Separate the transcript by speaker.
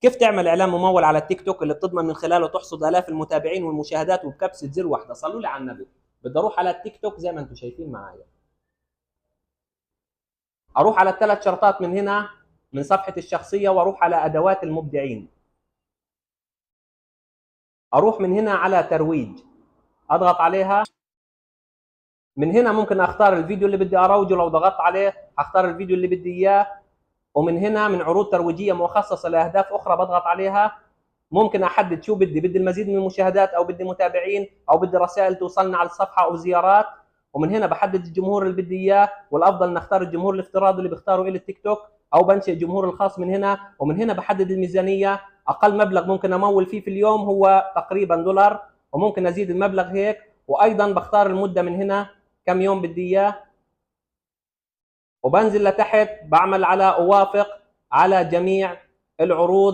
Speaker 1: كيف تعمل اعلان ممول على التيك توك اللي بتضمن من خلاله تحصد الاف المتابعين والمشاهدات وبكبسه زر واحده؟ صلوا لي على النبي. بدي اروح على التيك توك زي ما انتم شايفين معايا، اروح على الثلاث شرطات من هنا من صفحه الشخصيه، واروح على ادوات المبدعين، اروح من هنا على ترويج، اضغط عليها. من هنا ممكن اختار الفيديو اللي بدي اروجه، لو ضغطت عليه هختار الفيديو اللي بدي اياه. ومن هنا من عروض ترويجيه مخصصه لاهداف اخرى بضغط عليها. ممكن احدد شو بدي المزيد من المشاهدات، او بدي متابعين، او بدي رسائل توصلنا على الصفحه، او زيارات. ومن هنا بحدد الجمهور اللي بدي اياه، والافضل نختار الجمهور الافتراضي اللي بختاره الى التيك توك، او بنشئ الجمهور الخاص من هنا. ومن هنا بحدد الميزانيه، اقل مبلغ ممكن امول فيه في اليوم هو تقريبا دولار، وممكن ازيد المبلغ هيك. وايضا بختار المده من هنا كم يوم بدي اياه، وبنزل لتحت بعمل على اوافق على جميع العروض.